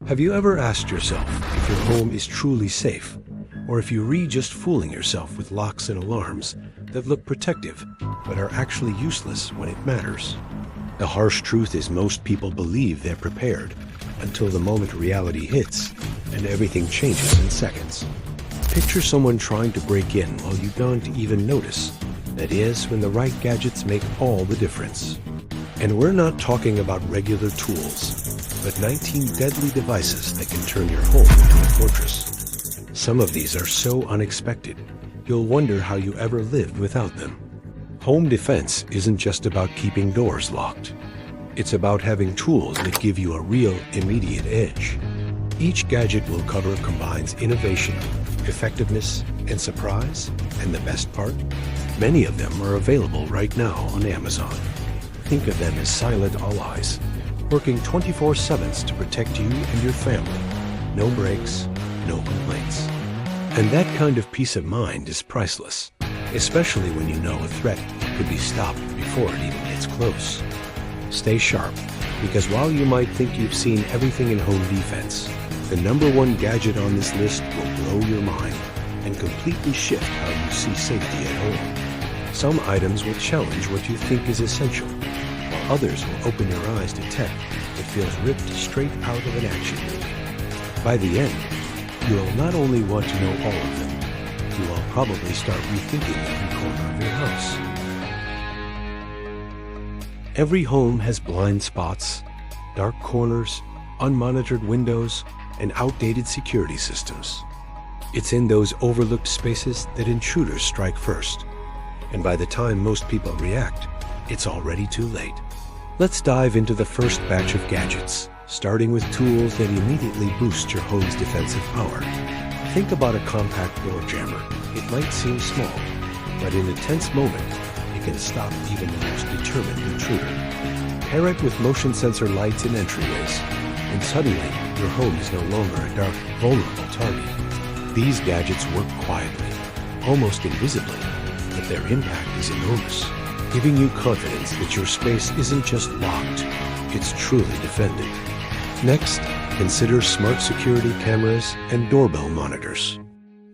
Have you ever asked yourself if your home is truly safe, or if you're just fooling yourself with locks and alarms that look protective but are actually useless when it matters? The harsh truth is most people believe they're prepared until the moment reality hits and everything changes in seconds. Picture someone trying to break in while you don't even notice. That is when the right gadgets make all the difference. And we're not talking about regular tools, but 19 deadly devices that can turn your home into a fortress. Some of these are so unexpected, you'll wonder how you ever lived without them. Home defense isn't just about keeping doors locked. It's about having tools that give you a real, immediate edge. Each gadget we'll cover combines innovation, effectiveness, and surprise, and the best part? Many of them are available right now on Amazon. Think of them as silent allies, working 24/7 to protect you and your family. No breaks, no complaints. And that kind of peace of mind is priceless, especially when you know a threat could be stopped before it even gets close. Stay sharp, because while you might think you've seen everything in home defense, the #1 gadget on this list will blow your mind and completely shift how you see safety at home. Some items will challenge what you think is essential, while others will open your eyes to tech that feels ripped straight out of an action movie. By the end, you'll not only want to know all of them, you will probably start rethinking every corner of your house. Every home has blind spots, dark corners, unmonitored windows, and outdated security systems. It's in those overlooked spaces that intruders strike first. And by the time most people react, it's already too late. Let's dive into the first batch of gadgets, starting with tools that immediately boost your home's defensive power. Think about a compact door jammer. It might seem small, but in a tense moment, it can stop even the most determined intruder. Pair it with motion sensor lights in entryways, and suddenly, your home is no longer a dark, vulnerable target. These gadgets work quietly, almost invisibly, but their impact is enormous, giving you confidence that your space isn't just locked, it's truly defended. Next, consider smart security cameras and doorbell monitors.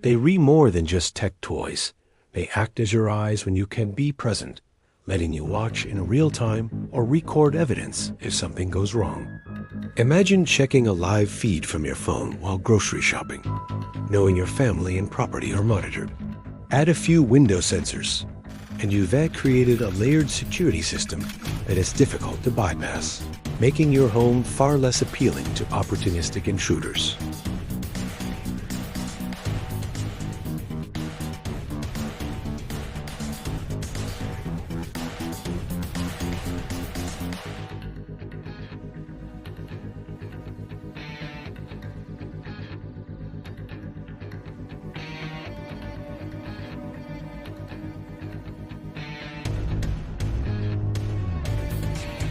They read more than just tech toys. They act as your eyes when you can be present, letting you watch in real time or record evidence if something goes wrong. Imagine checking a live feed from your phone while grocery shopping, knowing your family and property are monitored. Add a few window sensors, and you've created a layered security system that is difficult to bypass, making your home far less appealing to opportunistic intruders.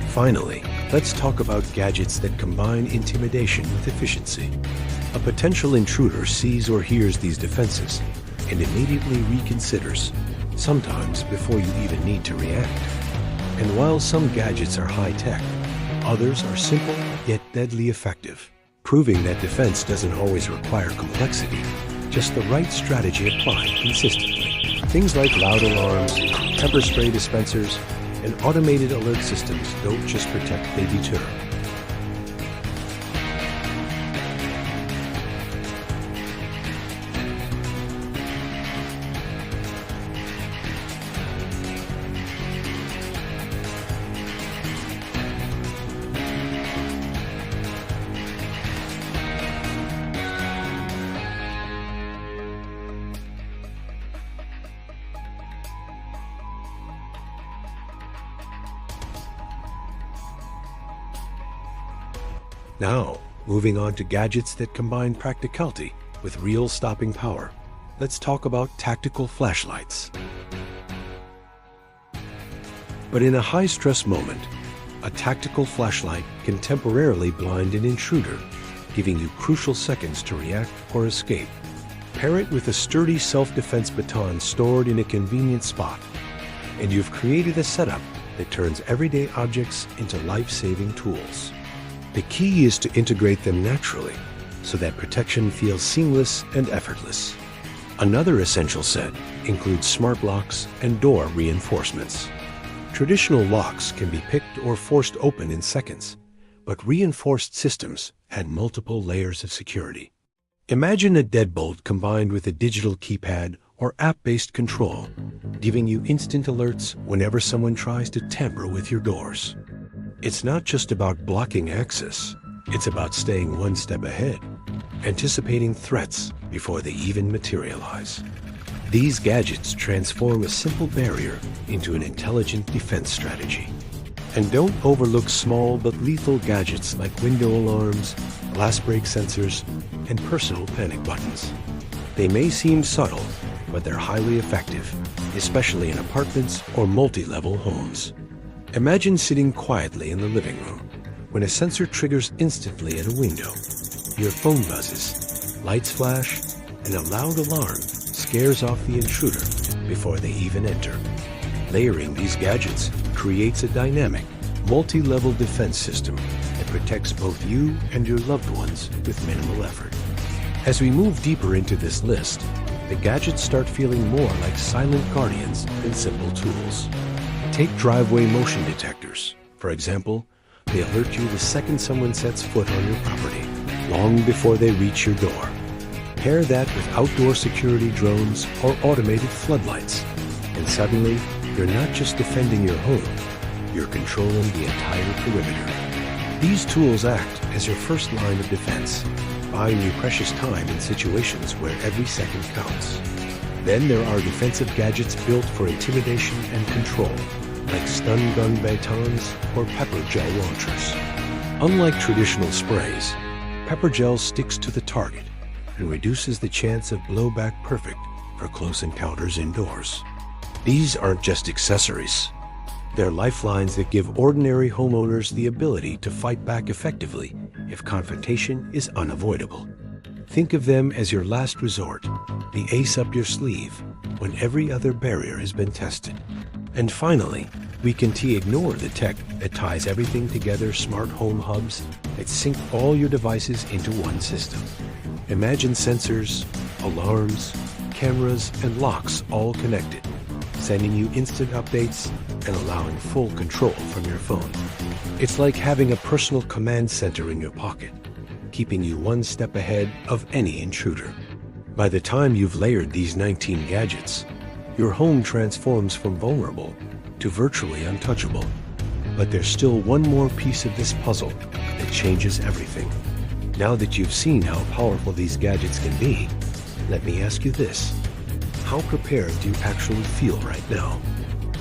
Finally, let's talk about gadgets that combine intimidation with efficiency. A potential intruder sees or hears these defenses and immediately reconsiders, sometimes before you even need to react. And while some gadgets are high-tech, others are simple yet deadly effective, proving that defense doesn't always require complexity, just the right strategy applied consistently. Things like loud alarms, pepper spray dispensers, and automated alert systems don't just protect, they deter. Now, moving on to gadgets that combine practicality with real stopping power. Let's talk about tactical flashlights. But in a high-stress moment, a tactical flashlight can temporarily blind an intruder, giving you crucial seconds to react or escape. Pair it with a sturdy self-defense baton stored in a convenient spot, and you've created a setup that turns everyday objects into life-saving tools. The key is to integrate them naturally so that protection feels seamless and effortless. Another essential set includes smart locks and door reinforcements. Traditional locks can be picked or forced open in seconds, but reinforced systems add multiple layers of security. Imagine a deadbolt combined with a digital keypad or app-based control, giving you instant alerts whenever someone tries to tamper with your doors. It's not just about blocking access, it's about staying one step ahead, anticipating threats before they even materialize. These gadgets transform a simple barrier into an intelligent defense strategy. And don't overlook small but lethal gadgets like window alarms, glass break sensors, and personal panic buttons. They may seem subtle, but they're highly effective, especially in apartments or multi-level homes. Imagine sitting quietly in the living room when a sensor triggers instantly at a window. Your phone buzzes, lights flash, and a loud alarm scares off the intruder before they even enter. Layering these gadgets creates a dynamic, multi-level defense system that protects both you and your loved ones with minimal effort. As we move deeper into this list, the gadgets start feeling more like silent guardians than simple tools. Take driveway motion detectors. For example, they alert you the second someone sets foot on your property, long before they reach your door. Pair that with outdoor security drones or automated floodlights, and suddenly, you're not just defending your home, you're controlling the entire perimeter. These tools act as your first line of defense, buying you precious time in situations where every second counts. Then there are defensive gadgets built for intimidation and control, like stun gun batons or pepper gel launchers. Unlike traditional sprays, pepper gel sticks to the target and reduces the chance of blowback perfect for close encounters indoors. These aren't just accessories. They're lifelines that give ordinary homeowners the ability to fight back effectively if confrontation is unavoidable. Think of them as your last resort, the ace up your sleeve when every other barrier has been tested. And finally, we can ignore the tech that ties everything together, smart home hubs that sync all your devices into one system. Imagine sensors, alarms, cameras, and locks all connected, sending you instant updates and allowing full control from your phone. It's like having a personal command center in your pocket, keeping you one step ahead of any intruder. By the time you've layered these 19 gadgets, your home transforms from vulnerable to virtually untouchable. But there's still one more piece of this puzzle that changes everything. Now that you've seen how powerful these gadgets can be, let me ask you this. How prepared do you actually feel right now?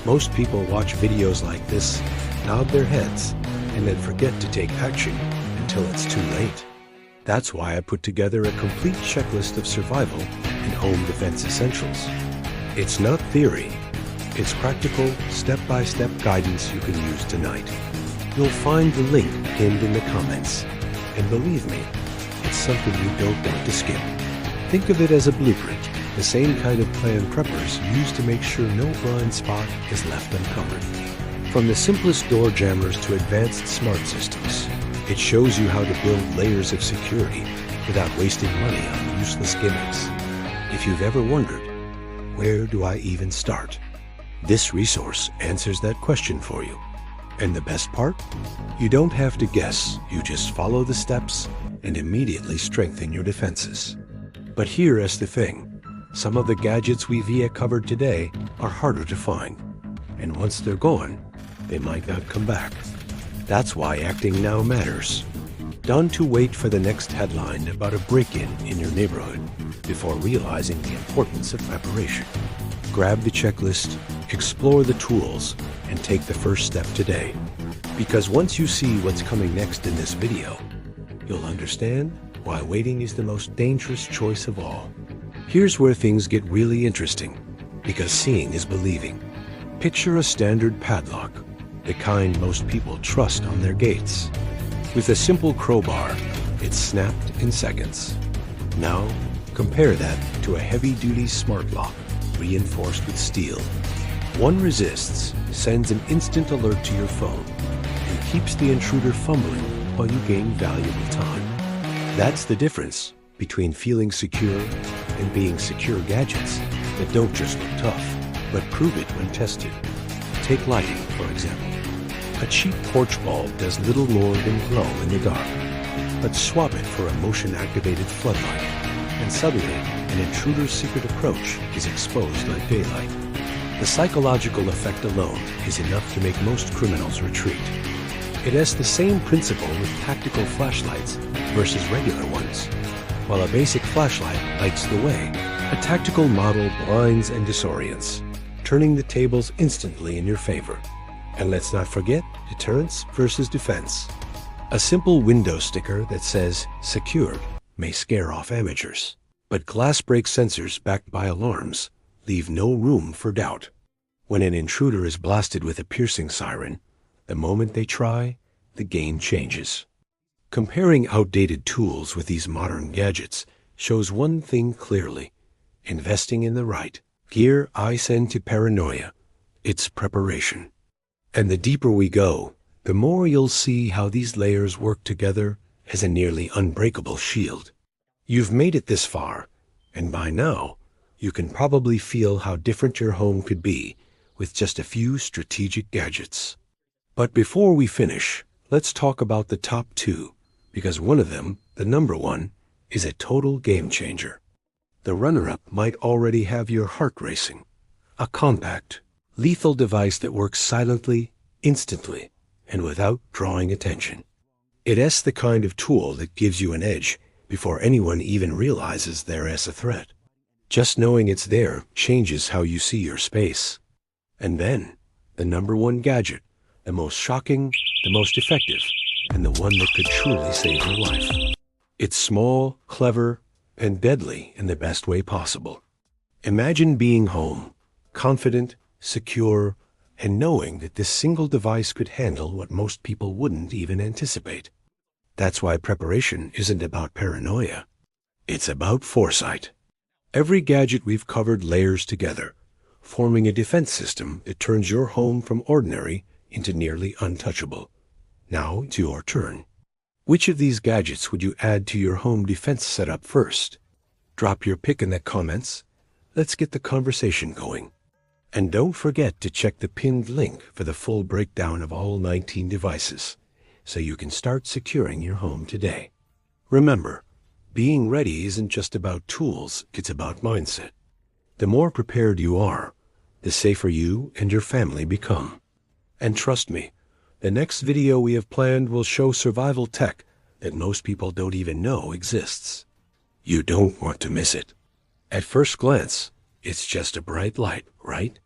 Most people watch videos like this, nod their heads, and then forget to take action until it's too late. That's why I put together a complete checklist of survival and home defense essentials. It's not theory. It's practical, step-by-step guidance you can use tonight. You'll find the link pinned in the comments. And believe me, it's something you don't want to skip. Think of it as a blueprint, the same kind of plan preppers use to make sure no blind spot is left uncovered. From the simplest door jammers to advanced smart systems, it shows you how to build layers of security without wasting money on useless gimmicks. If you've ever wondered, where do I even start? This resource answers that question for you. And the best part? You don't have to guess, you just follow the steps and immediately strengthen your defenses. But here is the thing. Some of the gadgets we've covered today are harder to find. And once they're gone, they might not come back. That's why acting now matters. Don't to wait for the next headline about a break-in in your neighborhood before realizing the importance of preparation. Grab the checklist, explore the tools, and take the first step today. Because once you see what's coming next in this video, you'll understand why waiting is the most dangerous choice of all. Here's where things get really interesting, because seeing is believing. Picture a standard padlock, the kind most people trust on their gates. With a simple crowbar, it's snapped in seconds. Now, compare that to a heavy-duty smart lock, reinforced with steel. One resists, sends an instant alert to your phone, and keeps the intruder fumbling while you gain valuable time. That's the difference between feeling secure and being secure gadgets that don't just look tough, but prove it when tested. Take lighting, for example. A cheap porch bulb does little more than glow in the dark. But swap it for a motion-activated floodlight, and suddenly an intruder's secret approach is exposed like daylight. The psychological effect alone is enough to make most criminals retreat. It has the same principle with tactical flashlights versus regular ones. While a basic flashlight lights the way, a tactical model blinds and disorients, turning the tables instantly in your favor. And let's not forget deterrence versus defense. A simple window sticker that says "Secured" may scare off amateurs, but glass break sensors backed by alarms leave no room for doubt. When an intruder is blasted with a piercing siren, the moment they try, the game changes. Comparing outdated tools with these modern gadgets shows one thing clearly: investing in the right gear eyes into paranoia. It's preparation. And the deeper we go, the more you'll see how these layers work together as a nearly unbreakable shield. You've made it this far, and by now, you can probably feel how different your home could be with just a few strategic gadgets. But before we finish, let's talk about the top two, because one of them, the number one, is a total game changer. The runner-up might already have your heart racing. A compact, lethal device that works silently, instantly, and without drawing attention. It's the kind of tool that gives you an edge before anyone even realizes there is a threat. Just knowing it's there changes how you see your space. And then, the number one gadget, the most shocking, the most effective, and the one that could truly save your life. It's small, clever, and deadly in the best way possible. Imagine being home, confident, secure, and knowing that this single device could handle what most people wouldn't even anticipate. That's why preparation isn't about paranoia. It's about foresight. Every gadget we've covered layers together, forming a defense system that turns your home from ordinary into nearly untouchable. Now it's your turn. Which of these gadgets would you add to your home defense setup first? Drop your pick in the comments. Let's get the conversation going. And don't forget to check the pinned link for the full breakdown of all 19 devices, so you can start securing your home today. Remember, being ready isn't just about tools, it's about mindset. The more prepared you are, the safer you and your family become. And trust me, the next video we have planned will show survival tech that most people don't even know exists. You don't want to miss it. At first glance, it's just a bright light, right?